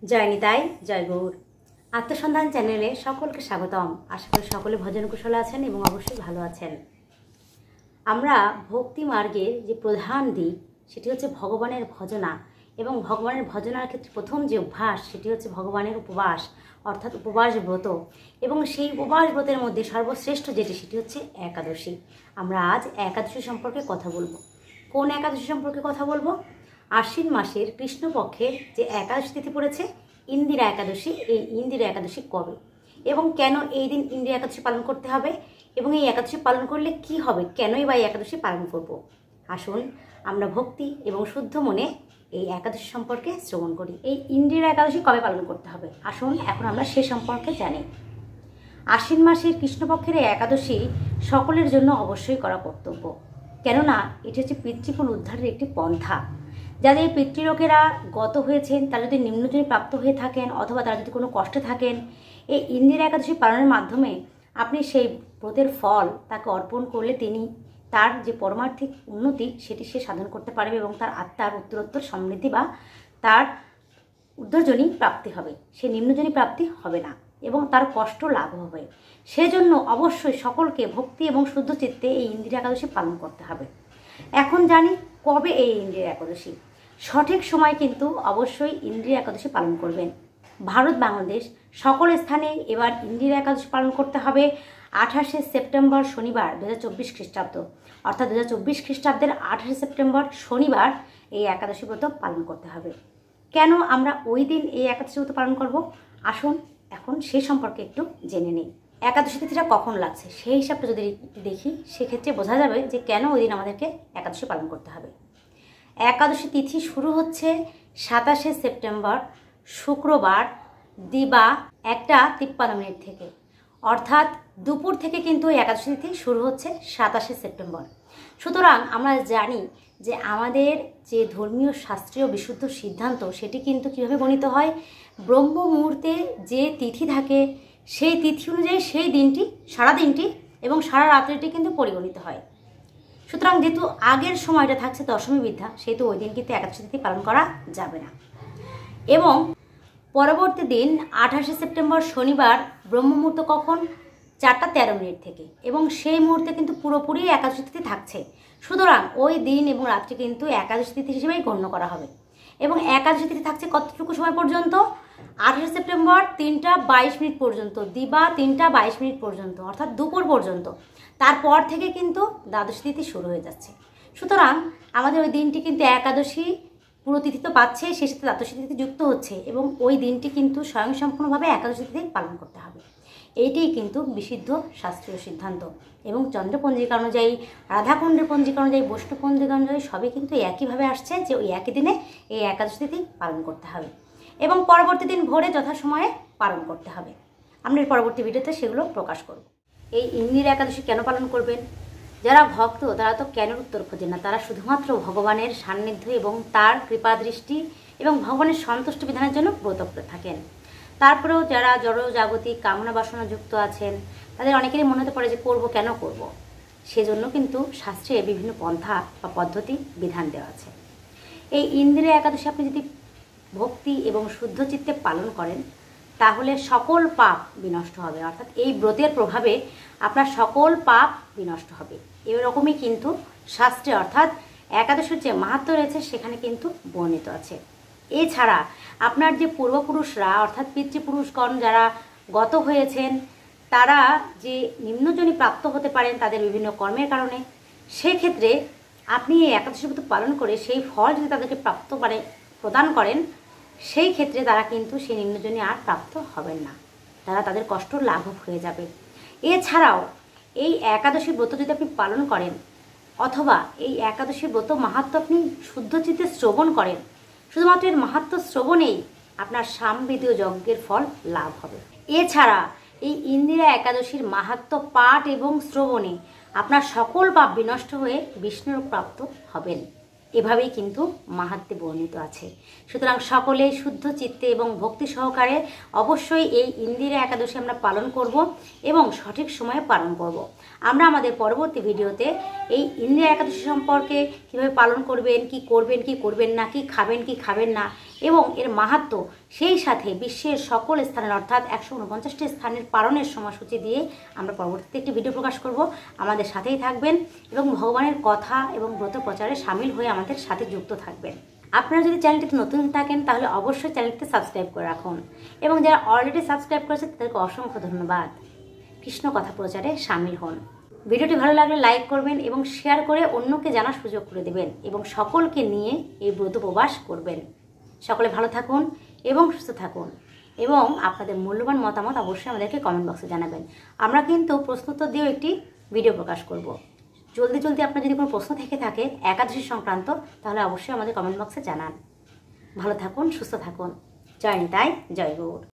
জয় নিতাই, জয় গৌর। আত্মসন্ধান চ্যানেলে সকলকে স্বাগতম। আশা করি সকলে ভজন কুশলে আছেন এবং অবশ্যই ভালো আছেন। আমরা ভক্তি মার্গের যে প্রধান দিক সেটি হচ্ছে ভগবানের ভজনা, এবং ভগবানের ভজনার ক্ষেত্রে প্রথম যে অভ্যাস সেটি হচ্ছে ভগবানের উপবাস, অর্থাৎ উপবাস ব্রত। এবং সেই উপবাস ব্রতের মধ্যে সর্বশ্রেষ্ঠ যেটি সেটি হচ্ছে একাদশী। আমরা আজ একাদশী সম্পর্কে কথা বলবো। কোন একাদশী সম্পর্কে কথা বলবো? আশ্বিন মাসের কৃষ্ণপক্ষের যে একাদশী তিথি পড়েছে ইন্দিরা একাদশী। এই ইন্দিরা একাদশী কবে এবং কেন এই দিন ইন্দিরা একাদশী পালন করতে হবে, এবং এই একাদশী পালন করলে কি হবে, কেনই বা এই একাদশী পালন করব? আসুন আমরা ভক্তি এবং শুদ্ধ মনে এই একাদশী সম্পর্কে শ্রবণ করি। এই ইন্দিরা একাদশী কবে পালন করতে হবে, আসুন এখন আমরা সে সম্পর্কে জানি। আশ্বিন মাসের কৃষ্ণপক্ষের এই একাদশী সকলের জন্য অবশ্যই করা কর্তব্য, কেননা এটি হচ্ছে পিতৃকুল উদ্ধারের একটি পন্থা। যাদের পিতৃলোকেরা গত হয়েছেন, তারা যদি নিম্নজনী প্রাপ্ত হয়ে থাকেন অথবা তারা যদি কোনো কষ্টে থাকেন, এই ইন্দিরা একাদশী পালনের মাধ্যমে আপনি সেই ব্রতের ফল তাকে অর্পণ করলে তিনি তার যে পরমার্থিক উন্নতি সেটি সে সাধন করতে পারবে এবং তার আত্মার উত্তরোত্তর সমৃদ্ধি বা তার ঊর্ধ্বজনী প্রাপ্তি হবে, সে নিম্নজনী প্রাপ্তি হবে না এবং তার কষ্ট লাভ হবে। সেজন্য অবশ্যই সকলকে ভক্তি এবং শুদ্ধ চিত্তে এই ইন্দিরা একাদশী পালন করতে হবে। এখন জানি কবে এই ইন্দিরা একাদশী। সঠিক সময় কিন্তু অবশ্যই ইন্দিরা একাদশী পালন করবেন। ভারত বাংলাদেশ সকল স্থানে এবার ইন্দিরা একাদশী পালন করতে হবে 28শে সেপ্টেম্বর শনিবার 2024 খ্রিস্টাব্দ, অর্থাৎ 2024 খ্রিস্টাব্দের 28শে সেপ্টেম্বর শনিবার এই একাদশী ব্রত পালন করতে হবে। কেন আমরা ওই দিন এই একাদশী ব্রত পালন করব, আসুন এখন সে সম্পর্কে একটু জেনে নিই। একাদশী তিথিটা কখন লাগছে সেই হিসাবটা যদি একটু দেখি, সেক্ষেত্রে বোঝা যাবে যে কেন ওই দিন আমাদেরকে একাদশী পালন করতে হবে। একাদশী তিথি শুরু হচ্ছে 27শে সেপ্টেম্বর শুক্রবার দিবা 1:53 থেকে, অর্থাৎ দুপুর থেকে কিন্তু একাদশী তিথি শুরু হচ্ছে 27শে সেপ্টেম্বর। সুতরাং আমরা জানি যে আমাদের যে ধর্মীয় শাস্ত্রীয় বিশুদ্ধ সিদ্ধান্ত সেটি কিন্তু কীভাবে গণিত হয়, ব্রহ্ম মুহূর্তে যে তিথি থাকে সেই তিথি অনুযায়ী সেই দিনটি, সারা দিনটি এবং সারা রাত্রিটি কিন্তু পরিগণিত হয়। সুতরাং যেহেতু আগের সময়টা থাকছে দশমী বিদ্যা, সেহেতু ওই দিন কিন্তু একাদশী তিথি পালন করা যাবে না। এবং পরবর্তী দিন 28শে সেপ্টেম্বর শনিবার ব্রহ্ম মুহূর্ত কখন? 4:13 থেকে, এবং সেই মুহূর্তে কিন্তু পুরোপুরি একাদশী তিথি থাকছে। সুতরাং ওই দিন এবং রাত্রি কিন্তু একাদশী তিথি হিসেবেই গণ্য করা হবে। এবং একাদশী তিথি থাকছে কতটুকু সময় পর্যন্ত? 28শে সেপ্টেম্বর 3:22 পর্যন্ত, দিবা 3:22 পর্যন্ত, অর্থাৎ দুপুর পর্যন্ত। তারপর থেকে কিন্তু দ্বাদশী তিথি শুরু হয়ে যাচ্ছে। সুতরাং আমাদের ওই দিনটি কিন্তু একাদশী পুরো তিথি তো পাচ্ছে, সেই সাথে দ্বাদশী তিথি যুক্ত হচ্ছে, এবং ওই দিনটি কিন্তু স্বয়ংসম্পূর্ণভাবে একাদশী তিথি পালন করতে হবে। এইটাই কিন্তু বিশুদ্ধ শাস্ত্রীয় সিদ্ধান্ত। এবং চন্দ্রপঞ্জিকা অনুযায়ী, রাধাকুণ্ডের পঞ্জিকা অনুযায়ী, বৈষ্ণব পঞ্জিকা অনুযায়ী সবই কিন্তু একইভাবে আসছে যে ওই একই দিনে এই একাদশী তিথি পালন করতে হবে এবং পরবর্তী দিন ভোরে যথাসময়ে পালন করতে হবে। আমরা এর পরবর্তী ভিডিওতে সেগুলো প্রকাশ করব। এই ইন্দিরা একাদশী কেন পালন করবেন? যারা ভক্ত তারা তো কেন উত্তর খোঁজেন না, তারা শুধুমাত্র ভগবানের সান্নিধ্য এবং তার কৃপা দৃষ্টি এবং ভগবানের সন্তুষ্ট বিধানের জন্য ব্রত করে থাকেন। তারপরেও যারা জড় জাগতিক কামনা বাসনা যুক্ত আছেন, তাদের অনেকেরই মনে হতে পারে যে করব, কেন করব। সেজন্য কিন্তু শাস্ত্রে বিভিন্ন পন্থা বা পদ্ধতি বিধান দেওয়া আছে। এই ইন্দিরা একাদশী আপনি যদি ভক্তি এবং শুদ্ধ চিত্তে পালন করেন তাহলে সকল পাপ বিনষ্ট হবে, অর্থাৎ এই ব্রতের প্রভাবে আপনার সকল পাপ বিনষ্ট হবে। এরকমই কিন্তু শাস্ত্রে, অর্থাৎ একাদশীর যে মাহাত্ম্য রয়েছে সেখানে কিন্তু বর্ণিত আছে। এছাড়া আপনার যে পূর্বপুরুষরা, অর্থাৎ পিতৃপুরুষগণ যারা গত হয়েছেন, তারা যে নিম্নজনী প্রাপ্ত হতে পারেন তাদের বিভিন্ন কর্মের কারণে, সেক্ষেত্রে আপনি এই একাদশী ব্রত পালন করে সেই ফল যদি তাদেরকে প্রদান করেন, সেই ক্ষেত্রে তারা কিন্তু সেই নিম্নজনী আর প্রাপ্ত হবেন না, তারা তাদের কষ্ট লাঘব হয়ে যাবে। এছাড়াও এই একাদশী ব্রত যদি আপনি পালন করেন অথবা এই একাদশী ব্রত মাহাত্ম্য আপনি শুদ্ধ চিত্তে শ্রবণ করেন, শুধুমাত্র এর মাহাত্ম্য শ্রবণেই আপনার সামবেদীয় যজ্ঞের ফল লাভ হবে। এছাড়া এই ইন্দিরা একাদশীর মাহাত্ম্য পাঠ এবং শ্রবণে আপনার সকল পাপ বিনষ্ট হয়ে বিষ্ণুর প্রাপ্ত হবেন। এভাবেই কিন্তু মাহাত্ম্যে বর্ণিত আছে। সুতরাং সকলে শুদ্ধ চিত্তে এবং ভক্তি সহকারে অবশ্যই এই ইন্দিরা একাদশী আমরা পালন করব এবং সঠিক সময়ে পালন করব। আমরা আমাদের পরবর্তী ভিডিওতে এই ইন্দিরা একাদশী সম্পর্কে কীভাবে পালন করবেন, কি করবেন কি করবেন না, কি খাবেন কি খাবেন না, এবং এর মাহাত্ম্য, সেই সাথে বিশ্বের সকল স্থানের অর্থাৎ 149টি স্থানের পালনের সময়সূচি দিয়ে আমরা পরবর্তীতে একটি ভিডিও প্রকাশ করব। আমাদের সাথেই থাকবেন এবং ভগবানের কথা এবং ব্রত প্রচারে সামিল হয়ে আমাদের সাথে যুক্ত থাকবেন। আপনারা যদি চ্যানেলটিতে নতুন থাকেন তাহলে অবশ্যই চ্যানেলটি সাবস্ক্রাইব করে রাখুন, এবং যারা অলরেডি সাবস্ক্রাইব করেছে তাদেরকে অসংখ্য ধন্যবাদ। কৃষ্ণ কথা প্রচারে সামিল হন। ভিডিওটি ভালো লাগলে লাইক করবেন এবং শেয়ার করে অন্যকে জানার সুযোগ করে দেবেন, এবং সকলকে নিয়ে এই ব্রত উপবাস করবেন। সকলে ভালো থাকুন এবং সুস্থ থাকুন, এবং আপনাদের মূল্যবান মতামত অবশ্যই আমাদেরকে কমেন্ট বক্সে জানাবেন। আমরা কিন্তু প্রশ্নোত্তর দিয়েও একটি ভিডিও প্রকাশ করব। জলদি জলদি আপনার যদি কোনো প্রশ্ন থেকে থাকে একাদশী সংক্রান্ত, তাহলে অবশ্যই আমাদের কমেন্ট বক্সে জানান। ভালো থাকুন, সুস্থ থাকুন। জয় নিতাই, জয় গৌর।